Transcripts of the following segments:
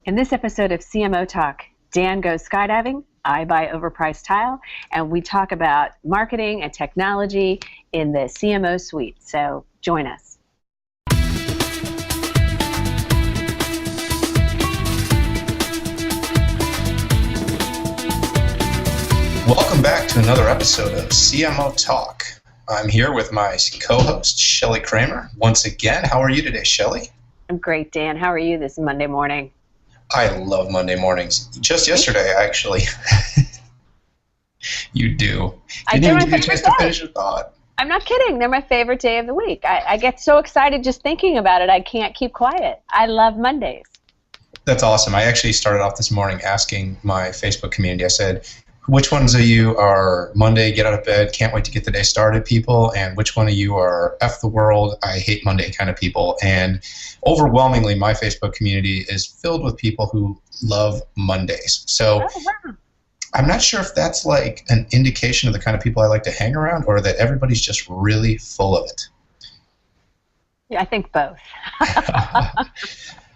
In this episode of CMO Talk, Dan goes skydiving, I buy overpriced tile, and we talk about marketing and technology in the CMO suite. So join us. Welcome back to another episode of CMOTalk. I'm here with my co-host, Shelly Kramer. Once again, how are you today, Shelly? I'm great, Dan. How are you this Monday morning? I love Monday mornings. Just yesterday, actually. You do. Didn't even give you a chance to finish your thought. I'm not kidding. They're my favorite day of the week. I get so excited just thinking about it, I can't keep quiet. I love Mondays. That's awesome. I actually started off this morning asking my Facebook community, I said, which ones of you are Monday, get out of bed, can't wait to get the day started people, and which one of you are F the world, I hate Monday kind of people? And overwhelmingly, my Facebook community is filled with people who love Mondays. So wow. I'm not sure if that's like an indication of the kind of people I like to hang around or that everybody's just really full of it. Yeah, I think both.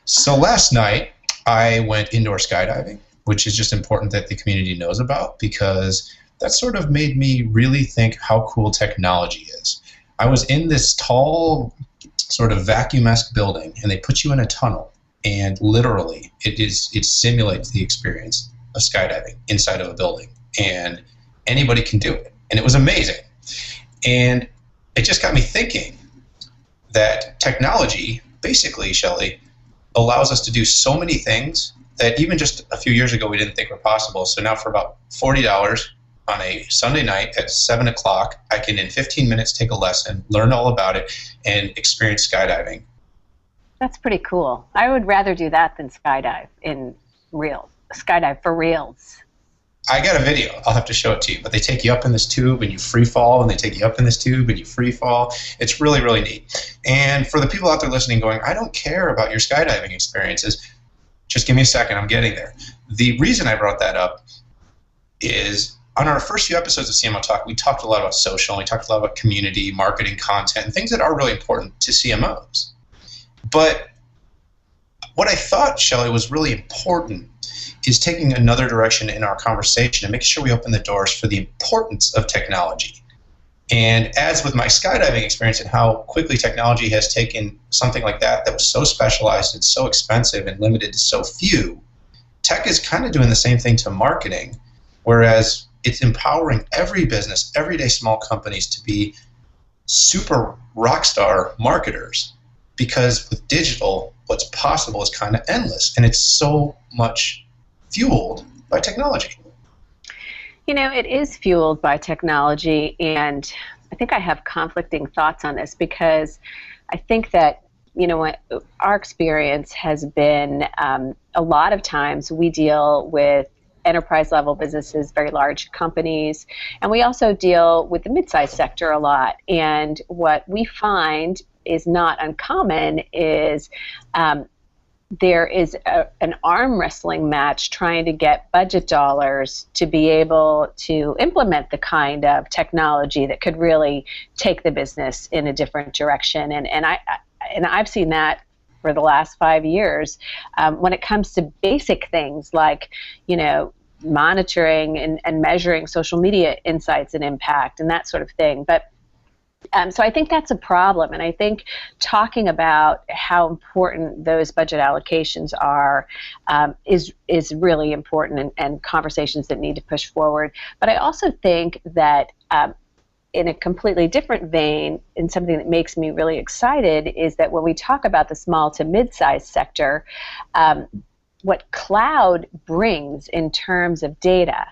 So last night, I went indoor skydiving, which is just important that the community knows about because that sort of made me really think how cool technology is. I was in this tall sort of vacuum-esque building, and they put you in a tunnel, and literally it simulates the experience of skydiving inside of a building, and anybody can do it. And it was amazing. And it just got me thinking that technology, basically, Shelly, allows us to do so many things that even just a few years ago we didn't think were possible. So now for about $40 on a Sunday night at 7 o'clock, I can in 15 minutes take a lesson, learn all about it, and experience skydiving. That's pretty cool. I would rather do that than skydive for reals. I got a video. I'll have to show it to you. But they take you up in this tube and you free fall, and they take you up in this tube and you free fall. It's really, really neat. And for the people out there listening going, I don't care about your skydiving experiences, just give me a second, I'm getting there. The reason I brought that up is on our first few episodes of CMO Talk, we talked a lot about social, and we talked a lot about community, marketing, content, and things that are really important to CMOs. But what I thought, Shelly, was really important is taking another direction in our conversation and making sure we open the doors for the importance of technology. And as with my skydiving experience and how quickly technology has taken something like that was so specialized and so expensive and limited to so few, tech is kind of doing the same thing to marketing, whereas it's empowering every business, everyday small companies to be super rock star marketers. Because with digital, what's possible is kind of endless, and it's so much fueled by technology. You know, it is fueled by technology, and I think I have conflicting thoughts on this because I think that, you know, what our experience has been a lot of times we deal with enterprise level businesses, very large companies, and we also deal with the mid-sized sector a lot. And what we find is not uncommon is there is an arm wrestling match trying to get budget dollars to be able to implement the kind of technology that could really take the business in a different direction. And I've seen that for the last 5 years when it comes to basic things like, you know, monitoring and measuring social media insights and impact and that sort of thing. But so I think that's a problem, and I think talking about how important those budget allocations are is really important, and conversations that need to push forward. But I also think that in a completely different vein, and something that makes me really excited, is that when we talk about the small to mid-sized sector, what cloud brings in terms of data,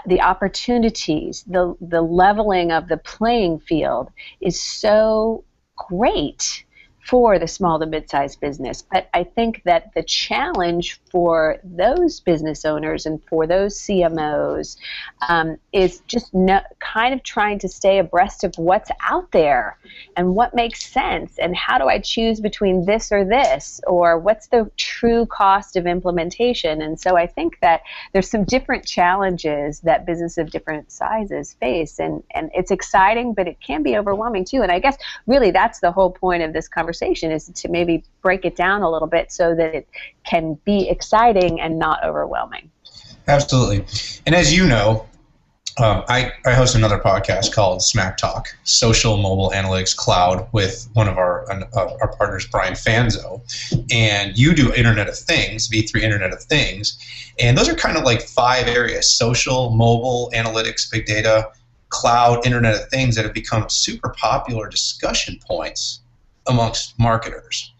the opportunities, the leveling of the playing field is so great for the small to mid-sized business. But I think that the challenge for those business owners and for those CMOs is just kind of trying to stay abreast of what's out there and what makes sense, and how do I choose between this or this, or what's the true cost of implementation. And so I think that there's some different challenges that businesses of different sizes face, and it's exciting, but it can be overwhelming too. And I guess really that's the whole point of this conversation conversation, is to maybe break it down a little bit so that it can be exciting and not overwhelming. Absolutely. And as you know, I host another podcast called CMOTalk, Social Mobile Analytics Cloud, with one of our partners, Brian Fanzo. And you do Internet of Things, V3 Internet of Things. And those are kind of like 5 areas: social, mobile, analytics, big data, cloud, Internet of Things, that have become super popular discussion points amongst marketers.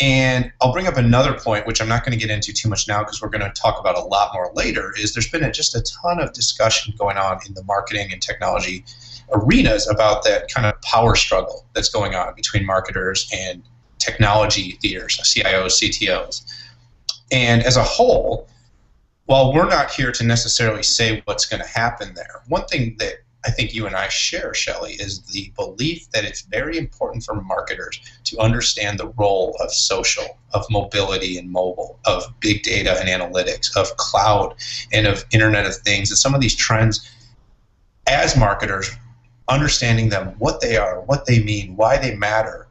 And I'll bring up another point, which I'm not going to get into too much now because we're going to talk about a lot more later, is there's been just a ton of discussion going on in the marketing and technology arenas about that kind of power struggle that's going on between marketers and technology leaders, CIOs, CTOs. And as a whole, while we're not here to necessarily say what's going to happen there, one thing that I think you and I share, Shelly, is the belief that it's very important for marketers to understand the role of social, of mobility and mobile, of big data and analytics, of cloud and of Internet of Things, and some of these trends as marketers, understanding them, what they are, what they mean, why they matter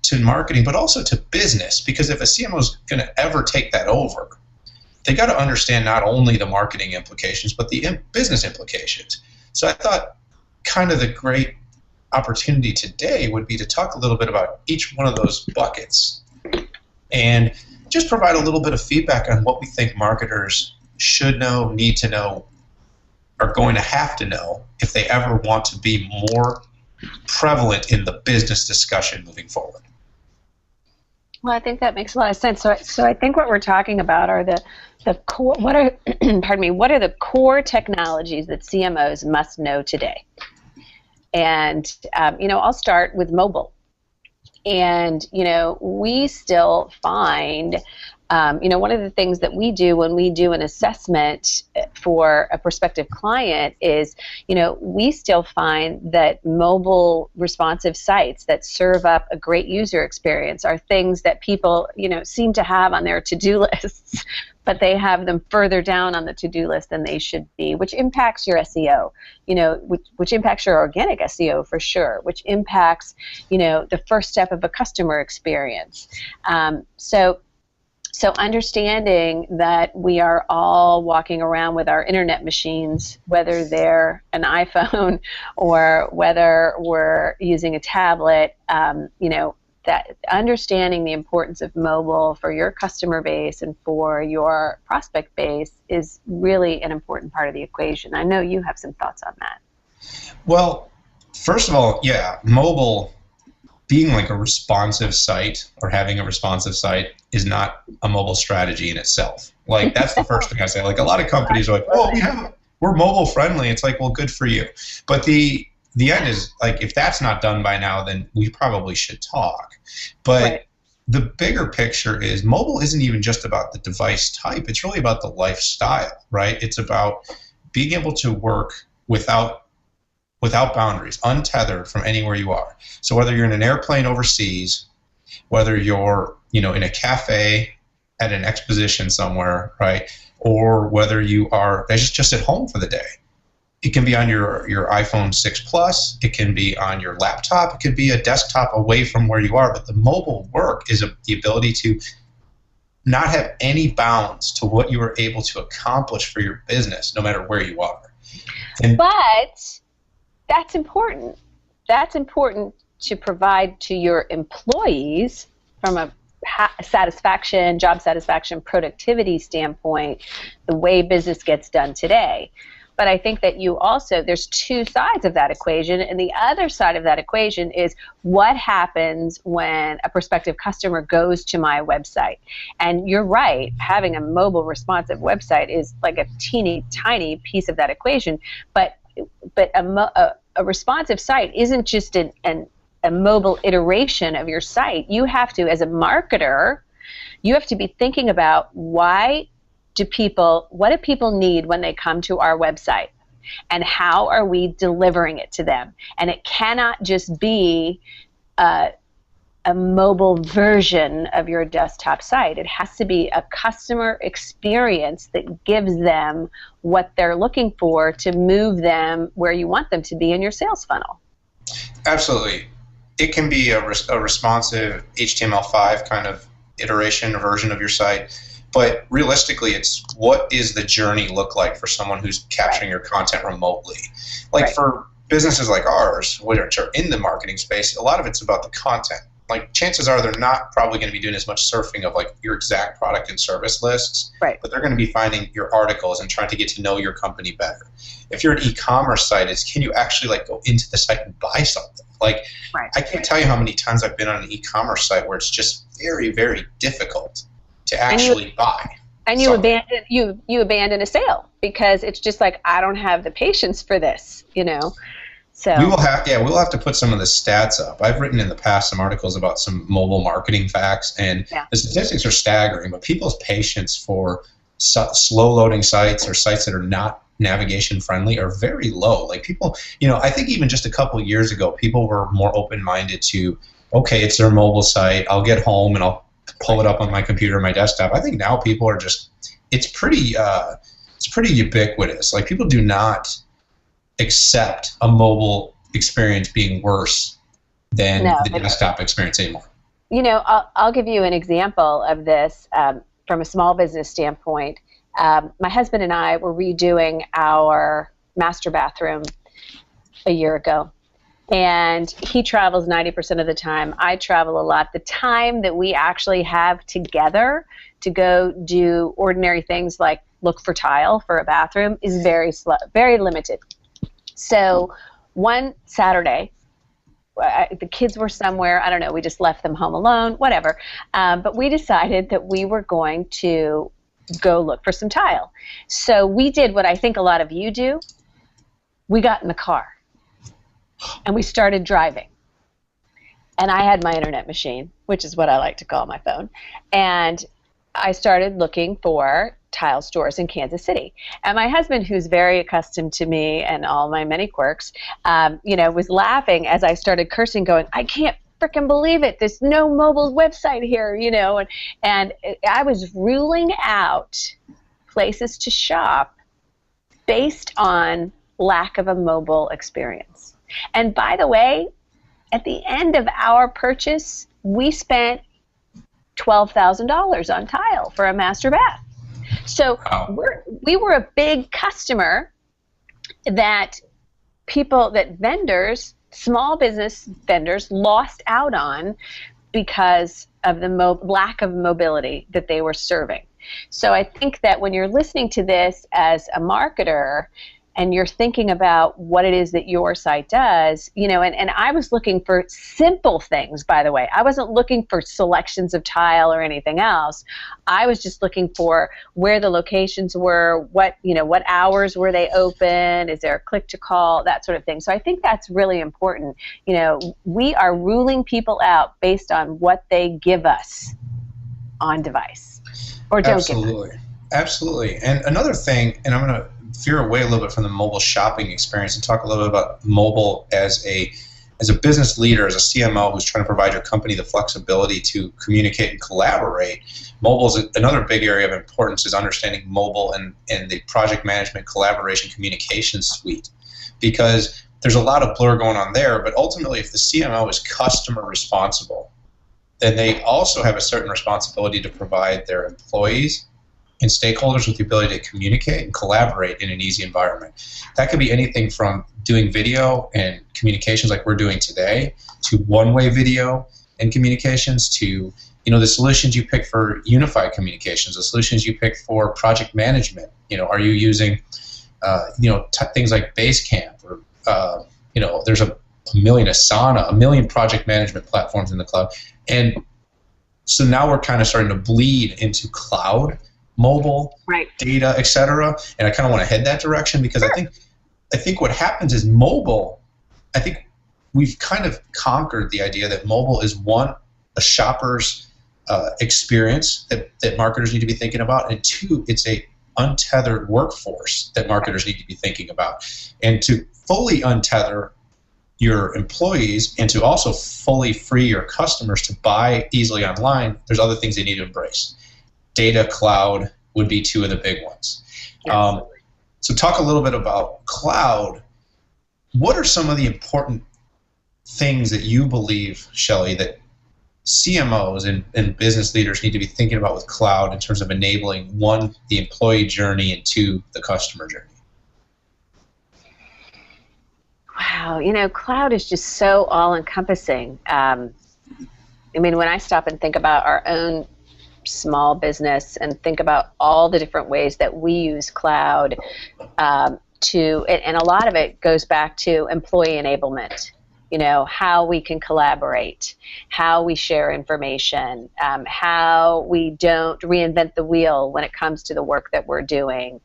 to marketing, but also to business. Because if a CMO is going to ever take that over, they got to understand not only the marketing implications, but the business implications. So I thought kind of the great opportunity today would be to talk a little bit about each one of those buckets and just provide a little bit of feedback on what we think marketers should know, need to know, are going to have to know if they ever want to be more prevalent in the business discussion moving forward. Well, I think that makes a lot of sense. So I think what we're talking about are the core. What are pardon me? What are the core technologies that CMOs must know today? And I'll start with mobile. And we still find, one of the things that we do when we do an assessment for a prospective client is, we still find that mobile responsive sites that serve up a great user experience are things that people, seem to have on their to-do lists, but they have them further down on the to-do list than they should be, which impacts your SEO, which impacts your organic SEO for sure, which impacts, the first step of a customer experience. So understanding that we are all walking around with our internet machines, whether they're an iPhone or whether we're using a tablet, that understanding the importance of mobile for your customer base and for your prospect base is really an important part of the equation. I know you have some thoughts on that. Well, first of all, yeah, mobile being like a responsive site or having a responsive site is not a mobile strategy in itself. Like, that's the first thing I say. Like, a lot of companies are like, oh, we're mobile friendly. It's like, well, good for you. But the end is, like, if that's not done by now, then we probably should talk. But right. The bigger picture is mobile isn't even just about the device type. It's really about the lifestyle, right? It's about being able to work without boundaries, untethered from anywhere you are. So whether you're in an airplane overseas, whether you're, in a cafe at an exposition somewhere, right? Or whether you are just at home for the day. It can be on your iPhone 6 Plus, it can be on your laptop, it could be a desktop away from where you are, but the mobile work is the ability to not have any bounds to what you are able to accomplish for your business, no matter where you are. But that's important. That's important to provide to your employees from a satisfaction, job satisfaction, productivity standpoint, the way business gets done today. But I think that there's two sides of that equation, and the other side of that equation is what happens when a prospective customer goes to my website. And you're right, having a mobile responsive website is like a teeny tiny piece of that equation, but a responsive site isn't just a mobile iteration of your site. You have to, as a marketer, you have to be thinking about what do people need when they come to our website, and how are we delivering it to them? And it cannot just be a mobile version of your desktop site. It has to be a customer experience that gives them what they're looking for to move them where you want them to be in your sales funnel. Absolutely. it can be a responsive HTML5 kind of iteration or version of your site. But realistically, it's what is the journey look like for someone who's capturing your content remotely? Like for businesses like ours, which are in the marketing space, a lot of it's about the content. Like chances are they're not probably going to be doing as much surfing of like your exact product and service lists, but they're going to be finding your articles and trying to get to know your company better. If you're an e-commerce site, it's can you actually like go into the site and buy something? Like I can't tell you how many times I've been on an e-commerce site where it's just very, very difficult to actually buy. And you abandon a sale because it's just like, I don't have the patience for this, you know. So we'll have to put some of the stats up. I've written in the past some articles about some mobile marketing facts, and the statistics are staggering, but people's patience for slow loading sites or sites that are not navigation friendly are very low. Like people, you know, I think even just a couple of years ago, people were more open-minded to, okay, it's their mobile site, I'll get home and I'll pull it up on my computer or my desktop. I think now people are just, it's pretty ubiquitous. Like people do not accept a mobile experience being worse than the desktop experience anymore. You know, I'll give you an example of this from a small business standpoint. My husband and I were redoing our master bathroom a year ago. And he travels 90% of the time. I travel a lot. The time that we actually have together to go do ordinary things like look for tile for a bathroom is very slow, very limited. So one Saturday, the kids were somewhere. I don't know. We just left them home alone, whatever. But we decided that we were going to go look for some tile. So we did what I think a lot of you do. We got in the car. And we started driving. And I had my internet machine, which is what I like to call my phone. And I started looking for tile stores in Kansas City. And my husband, who's very accustomed to me and all my many quirks, was laughing as I started cursing, going, I can't freaking believe it. There's no mobile website here, you know. And I was ruling out places to shop based on lack of a mobile experience. And by the way, at the end of our purchase, we spent $12,000 on tile for a master bath. So we were a big customer that vendors, small business vendors, lost out on because of the lack of mobility that they were serving. So I think that when you're listening to this as a marketer, and you're thinking about what it is that your site does, you know, and I was looking for simple things, by the way. I wasn't looking for selections of tile or anything else. I was just looking for where the locations were, what hours were they open, is there a click to call, that sort of thing. So I think that's really important. You know, we are ruling people out based on what they give us on device or don't give us. Absolutely. And another thing, and I'm going to veer away a little bit from the mobile shopping experience and talk a little bit about mobile as a business leader, as a CMO who's trying to provide your company the flexibility to communicate and collaborate. Mobile is another big area of importance, is understanding mobile and the project management collaboration communication suite, because there's a lot of blur going on there. But ultimately, if the CMO is customer responsible, then they also have a certain responsibility to provide their employees and stakeholders with the ability to communicate and collaborate in an easy environment. That could be anything from doing video and communications like we're doing today, to one-way video and communications, to the solutions you pick for unified communications, the solutions you pick for project management. Are you using things like Basecamp, or there's a million Asana, a million project management platforms in the cloud, and so now we're kind of starting to bleed into cloud, mobile, data, etc. And I kind of want to head that direction, because I think what happens is mobile, I think we've kind of conquered the idea that mobile is a shopper's experience that marketers need to be thinking about, and two, it's a untethered workforce that marketers need to be thinking about. And to fully untether your employees and to also fully free your customers to buy easily online, there's other things they need to embrace. Data, cloud would be two of the big ones. So talk a little bit about cloud. What are some of the important things that you believe, Shelly, that CMOs and business leaders need to be thinking about with cloud in terms of enabling, one, the employee journey, and two, the customer journey? Wow, cloud is just so all-encompassing. When I stop and think about our own small business and think about all the different ways that we use cloud and a lot of it goes back to employee enablement, how we can collaborate, how we share information, how we don't reinvent the wheel when it comes to the work that we're doing,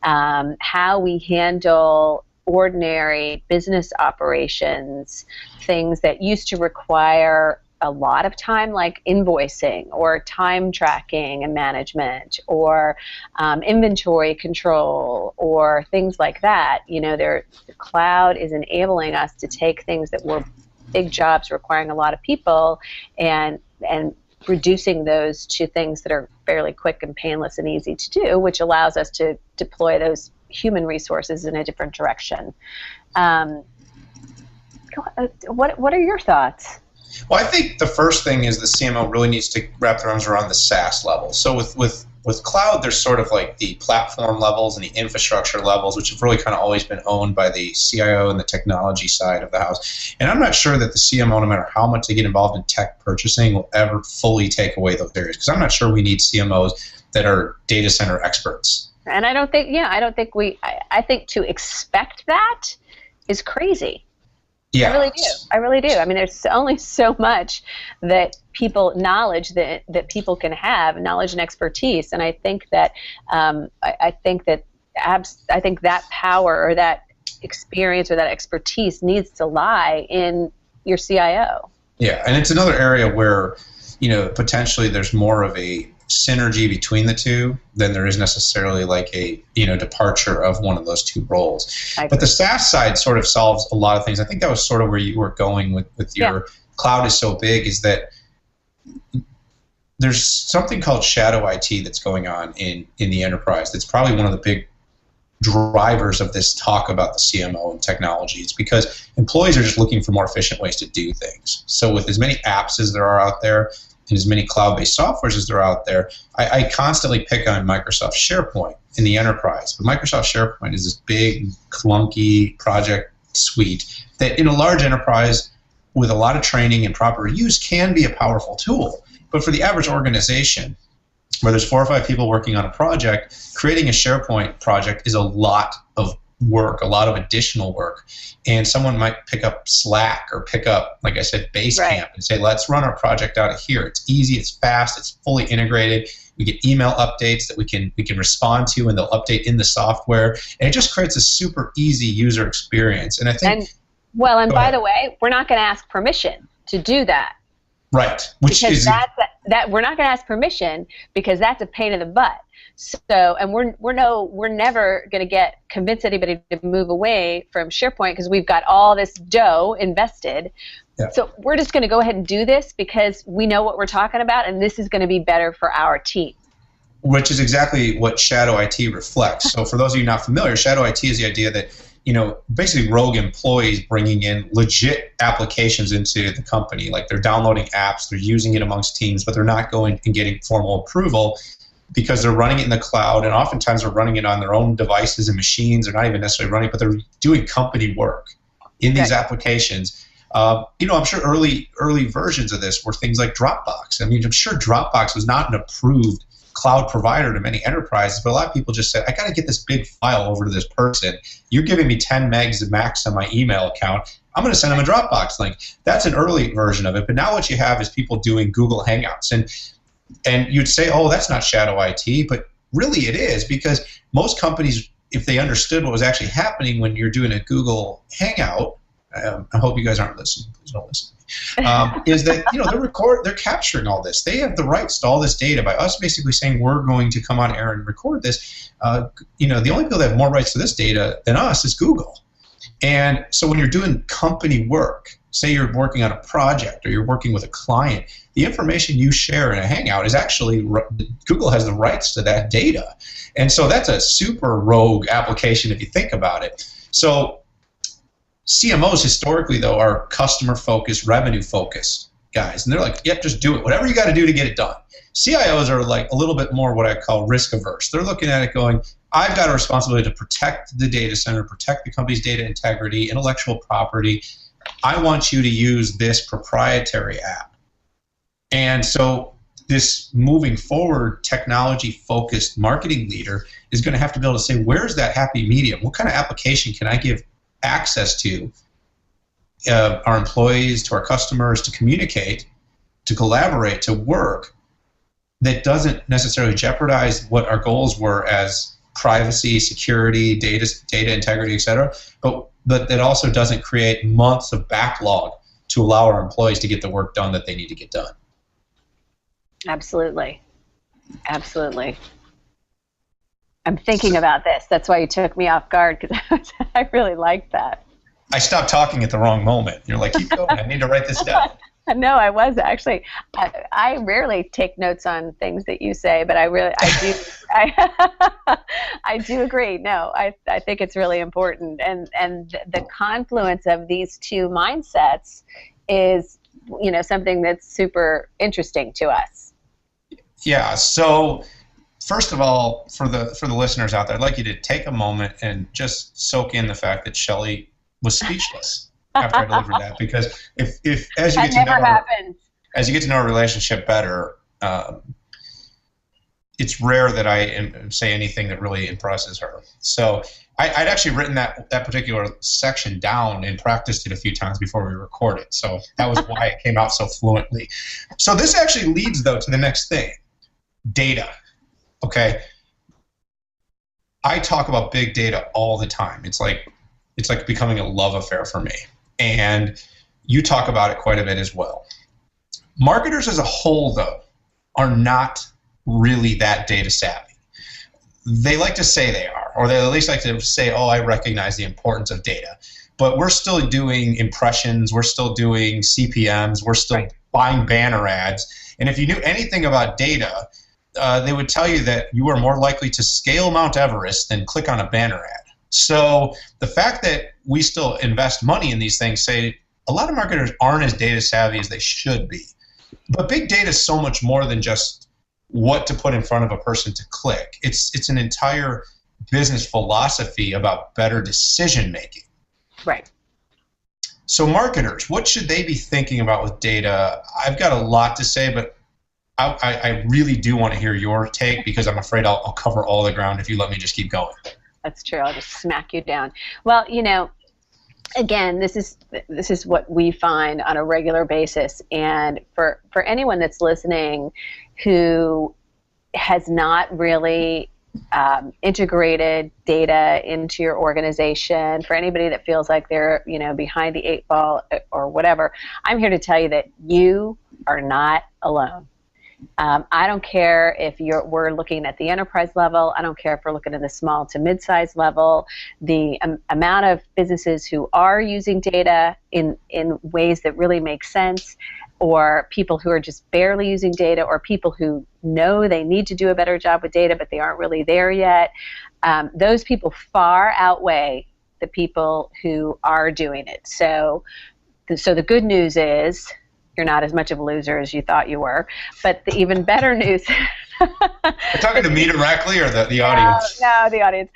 how we handle ordinary business operations, things that used to require a lot of time, like invoicing or time tracking and management or inventory control or things like that. The cloud is enabling us to take things that were big jobs requiring a lot of people and reducing those to things that are fairly quick and painless and easy to do, which allows us to deploy those human resources in a different direction. What are your thoughts? Well, I think the first thing is the CMO really needs to wrap their arms around the SaaS level. So with cloud, there's sort of like the platform levels and the infrastructure levels, which have really kind of always been owned by the CIO and the technology side of the house. And I'm not sure that the CMO, no matter how much they get involved in tech purchasing, will ever fully take away those areas, because I'm not sure we need CMOs that are data center experts. And I think to expect that is crazy. Yeah. I really do. There's only so much that knowledge that people can have, knowledge and expertise. And I think that I think that power or that experience or that expertise needs to lie in your CIO. Yeah, and it's another area where, potentially there's more of a synergy between the two than there is necessarily like a departure of one of those two roles. But the SaaS side sort of solves a lot of things. I think that was sort of where you were going with your cloud is so big, is that there's something called shadow IT that's going on in the enterprise. That's probably one of the big drivers of this talk about the CMO and technology. It's because employees are just looking for more efficient ways to do things. So with as many apps as there are out there, and as many cloud-based softwares as there are out there, I constantly pick on Microsoft SharePoint in the enterprise. But Microsoft SharePoint is this big, clunky project suite that in a large enterprise with a lot of training and proper use can be a powerful tool. But for the average organization, where there's 4 or 5 people working on a project, creating a SharePoint project is a lot of work, a lot of additional work. And someone might pick up Slack or pick up, like I said, Basecamp and say, let's run our project out of here. It's easy, it's fast, it's fully integrated. We get email updates that we can respond to, and they'll update in the software. And it just creates a super easy user experience. And I think by the way, we're not going to ask permission to do that. Right. Because that we're not going to ask permission because that's a pain in the butt. So, and we're never going to convince anybody to move away from SharePoint because we've got all this dough invested. Yeah. So we're just going to go ahead and do this because we know what we're talking about, and this is going to be better for our team. Which is exactly what shadow IT reflects. So for those of you not familiar, shadow IT is the idea that basically rogue employees bringing in legit applications into the company. Like they're downloading apps, they're using it amongst teams, but they're not going and getting formal approval because they're running it in the cloud, and oftentimes they're running it on their own devices and machines. They're not even necessarily running, but they're doing company work in these applications. I'm sure early versions of this were things like Dropbox. I'm sure Dropbox was not an approved cloud provider to many enterprises, but a lot of people just said, I got to get this big file over to this person. You're giving me 10 megs of max on my email account. I'm going to send them a Dropbox link. That's an early version of it. But now what you have is people doing Google Hangouts. And you'd say, oh, that's not shadow IT, but really it is, because most companies, if they understood what was actually happening when you're doing a Google Hangout, I hope you guys aren't listening. Please don't listen. Is that they're capturing all this. They have the rights to all this data by us basically saying we're going to come on air and record this. The only people that have more rights to this data than us is Google. And so when you're doing company work, say you're working on a project or you're working with a client, the information you share in a Hangout is actually, Google has the rights to that data. And so that's a super rogue application if you think about it. So CMOs historically, though, are customer-focused, revenue-focused guys. And they're like, yep, just do it. Whatever you got to do to get it done. CIOs are like a little bit more what I call risk-averse. They're looking at it going, I've got a responsibility to protect the data center, protect the company's data integrity, intellectual property. I want you to use this proprietary app. And so this moving forward technology-focused marketing leader is going to have to be able to say, where's that happy medium? What kind of application can I give access to our employees, to our customers, to communicate, to collaborate, to work, that doesn't necessarily jeopardize what our goals were as privacy, security, data integrity, et cetera, but that also doesn't create months of backlog to allow our employees to get the work done that they need to get done. Absolutely. Absolutely. I'm thinking about this. That's why you took me off guard, because I really liked that. I stopped talking at the wrong moment. You're like, keep going. I need to write this down. No, I was actually. I rarely take notes on things that you say, but I do. I do agree. No, I think it's really important, and the confluence of these two mindsets is, something that's super interesting to us. Yeah. So, first of all, for the listeners out there, I'd like you to take a moment and just soak in the fact that Shelly was speechless after I delivered that, because if as you get to know our relationship better, it's rare that I say anything that really impresses her. So I'd actually written that particular section down and practiced it a few times before we recorded. So that was why it came out so fluently. So this actually leads, though, to the next thing, data. Okay. I talk about big data all the time. It's like becoming a love affair for me. And you talk about it quite a bit as well. Marketers as a whole, though, are not really that data savvy. They like to say they are, or they at least like to say, oh, I recognize the importance of data. But we're still doing impressions, we're still doing CPMs, we're still buying banner ads. And if you knew anything about data, they would tell you that you are more likely to scale Mount Everest than click on a banner ad. So the fact that we still invest money in these things say a lot of marketers aren't as data savvy as they should be. But big data is so much more than just what to put in front of a person to click. It's an entire business philosophy about better decision making. Right. So marketers, what should they be thinking about with data? I've got a lot to say, but I really do want to hear your take, because I'm afraid I'll cover all the ground if you let me just keep going. That's true. I'll just smack you down. Well, again, this is what we find on a regular basis. And for anyone that's listening who has not really integrated data into your organization, for anybody that feels like they're behind the 8 ball or whatever, I'm here to tell you that you are not alone. I don't care if we're looking at the enterprise level. I don't care if we're looking at the small to mid-size level. The amount of businesses who are using data in ways that really make sense, or people who are just barely using data, or people who know they need to do a better job with data but they aren't really there yet, those people far outweigh the people who are doing it. So the good news is, you're not as much of a loser as you thought you were. But the even better news... You're talking to me directly, or the audience? No, the audience,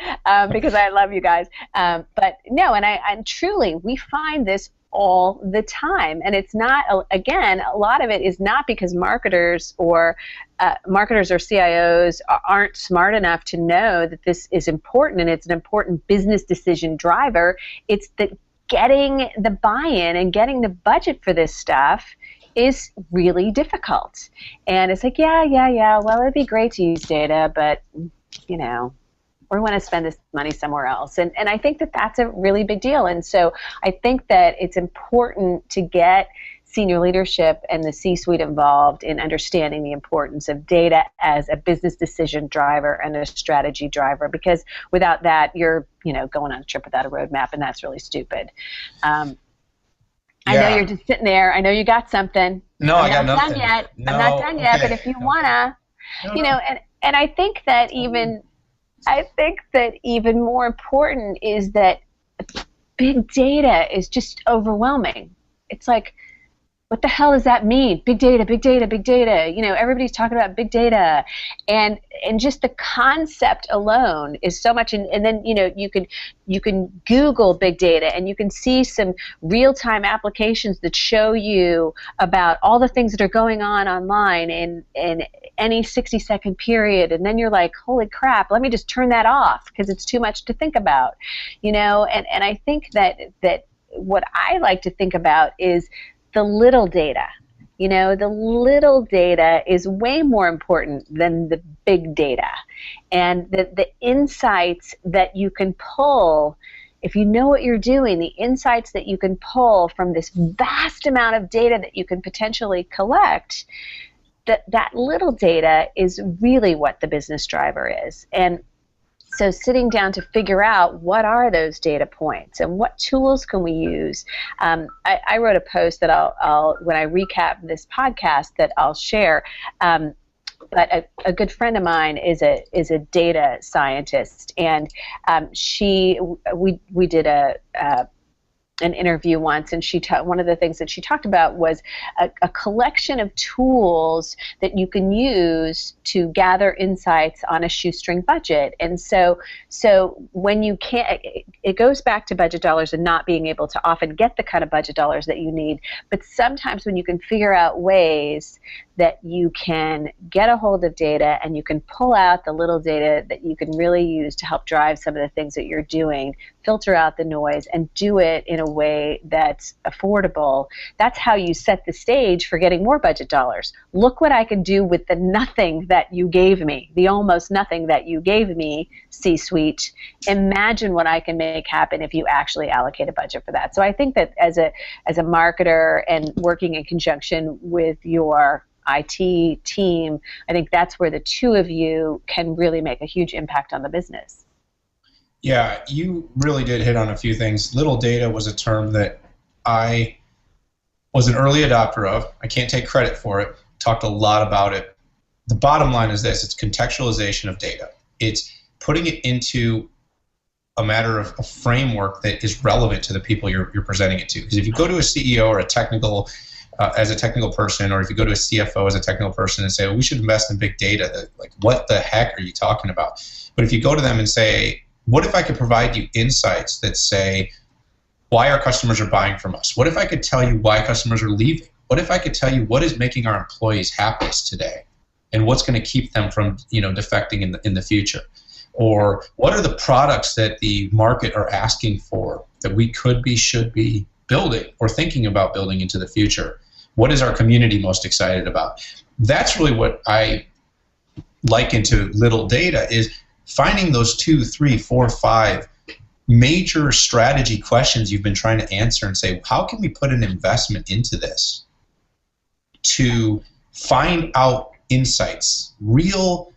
because I love you guys. But no, and truly, we find this all the time. And it's not, again, a lot of it is not because marketers or CIOs aren't smart enough to know that this is important and it's an important business decision driver. It's that getting the buy-in and getting the budget for this stuff is really difficult. And it's like, yeah, well, it'd be great to use data, but, we want to spend this money somewhere else. And I think that that's a really big deal. And so I think that it's important to get senior leadership and the C-suite involved in understanding the importance of data as a business decision driver and a strategy driver, because without that, you're going on a trip without a roadmap, and that's really stupid. I know you're just sitting there. I know you got something. No, I got nothing. I'm not done yet, but if you wanna, and I think that even more important is that big data is just overwhelming. It's like, what the hell does that mean? Big data, big data, big data. Everybody's talking about big data, and just the concept alone is so much. And then you can Google big data, and you can see some real time applications that show you about all the things that are going on online in any 60-second period, and then you're like, holy crap, let me just turn that off because it's too much to think about. And I think that what I like to think about is the little data. The little data is way more important than the big data. And the insights that you can pull, if you know what you're doing, the insights that you can pull from this vast amount of data that you can potentially collect, that little data is really what the business driver is. And so sitting down to figure out what are those data points and what tools can we use. I wrote a post that I'll when I recap this podcast that I'll share. But a good friend of mine is a data scientist, and we did an interview once, and one of the things that she talked about was a collection of tools that you can use to gather insights on a shoestring budget. And so when you can't, it goes back to budget dollars and not being able to often get the kind of budget dollars that you need. But sometimes when you can figure out ways that you can get a hold of data and you can pull out the little data that you can really use to help drive some of the things that you're doing, filter out the noise, and do it in a way that's affordable, that's how you set the stage for getting more budget dollars. Look what I can do with the nothing that you gave me, the almost nothing that you gave me, C-suite. Imagine what I can make happen if you actually allocate a budget for that. So I think that as a marketer and working in conjunction with your IT team, I think that's where the two of you can really make a huge impact on the business. Yeah, you really did hit on a few things. Little data was a term that I was an early adopter of. I can't take credit for it. Talked a lot about it. The bottom line is this: it's contextualization of data. It's putting it into a matter of a framework that is relevant to the people you're presenting it to. Because if you go to a CEO or a technical as a technical person, or if you go to a CFO as a technical person and say, well, we should invest in big data, like, what the heck are you talking about? But if you go to them and say, what if I could provide you insights that say why our customers are buying from us? What if I could tell you why customers are leaving? What if I could tell you what is making our employees happiest today and what's going to keep them from defecting in the future? Or what are the products that the market are asking for that we should be building or thinking about building into the future? What is our community most excited about? That's really what I liken to little data, is finding those 2, 3, 4, 5 major strategy questions you've been trying to answer and say, how can we put an investment into this to find out insights, real,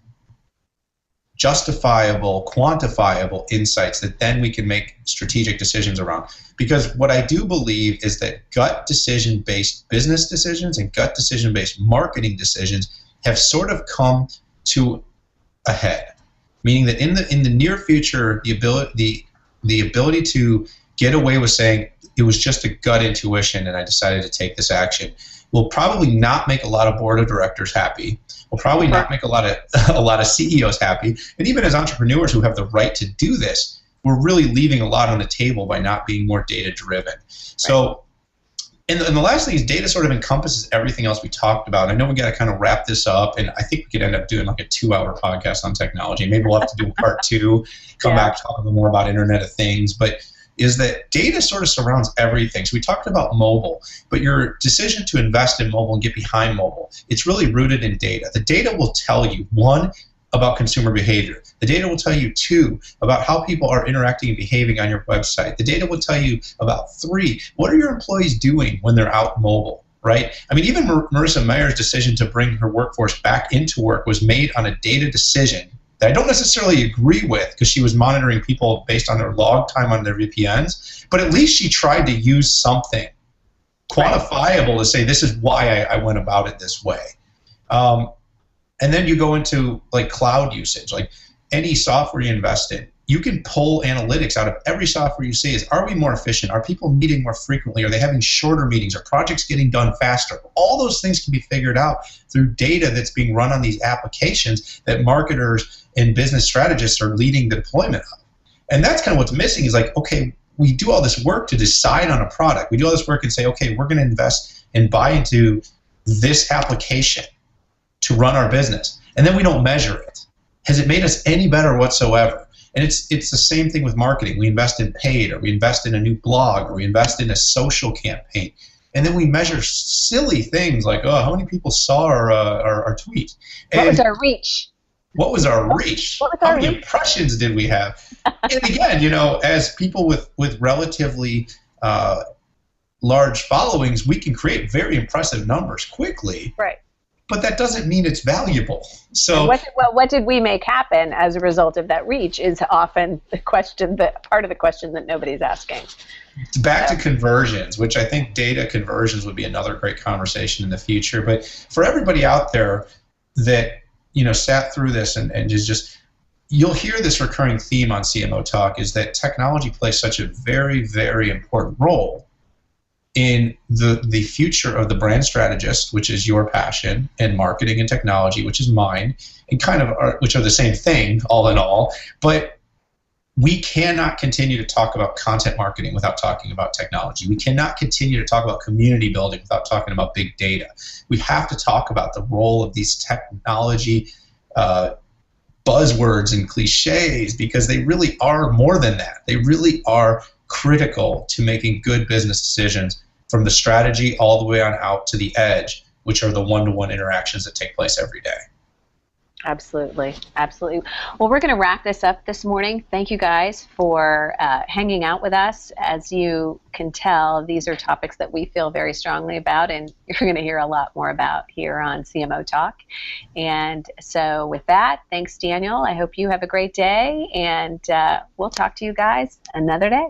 justifiable, quantifiable insights that then we can make strategic decisions around. Because what I do believe is that gut decision-based business decisions and gut decision-based marketing decisions have sort of come to a head. Meaning that in the near future, the ability to get away with saying it was just a gut intuition and I decided to take this action will probably not make a lot of board of directors happy. Will probably not make a lot of CEOs happy. And even as entrepreneurs who have the right to do this, we're really leaving a lot on the table by not being more data driven. So, and the last thing is data sort of encompasses everything else we talked about. I know we got to kind of wrap this up, and I think we could end up doing like a 2-hour podcast on technology. Maybe we'll have to do a part 2, come back, talk a little more about Internet of Things. But is that data sort of surrounds everything. So we talked about mobile, but your decision to invest in mobile and get behind mobile, it's really rooted in data. The data will tell you, 1, about consumer behavior. The data will tell you, 2, about how people are interacting and behaving on your website. The data will tell you about 3, what are your employees doing when they're out mobile, right? I mean, even Marissa Mayer's decision to bring her workforce back into work was made on a data decision that I don't necessarily agree with, because she was monitoring people based on their log time on their VPNs, but at least she tried to use something quantifiable to say, this is why I went about it this way. And then you go into like cloud usage, like any software you invest in, you can pull analytics out of every software you see. Is, are we more efficient? Are people meeting more frequently? Are they having shorter meetings? Are projects getting done faster? All those things can be figured out through data that's being run on these applications that marketers and business strategists are leading the deployment of. And that's kind of what's missing is like, okay, we do all this work to decide on a product. We do all this work and say, okay, we're going to invest and buy into this application to run our business. And then we don't measure it. Has it made us any better whatsoever? And it's the same thing with marketing. We invest in paid, or we invest in a new blog, or we invest in a social campaign. And then we measure silly things like, oh, how many people saw our tweet? What was our reach? What was our reach? How many impressions did we have? And again, as people with relatively large followings, we can create very impressive numbers quickly. Right. But that doesn't mean it's valuable. So what did we make happen as a result of that reach is often the question, part of the question that nobody's asking. Back to conversions, which I think data conversions would be another great conversation in the future. But for everybody out there that sat through this and just you'll hear this recurring theme on CMOTalk is that technology plays such a very, very important role in the future of the brand strategist, which is your passion, and marketing and technology, which is mine, and which are the same thing all in all. But we cannot continue to talk about content marketing without talking about technology. We cannot continue to talk about community building without talking about big data. We have to talk about the role of these technology buzzwords and cliches, because they really are more than that. They really are critical to making good business decisions from the strategy all the way on out to the edge, which are the one-to-one interactions that take place every day. Absolutely. Absolutely. Well, we're going to wrap this up this morning. Thank you guys for hanging out with us. As you can tell, these are topics that we feel very strongly about, and you're going to hear a lot more about here on CMOTalk. And so with that, thanks, Daniel. I hope you have a great day, and we'll talk to you guys another day.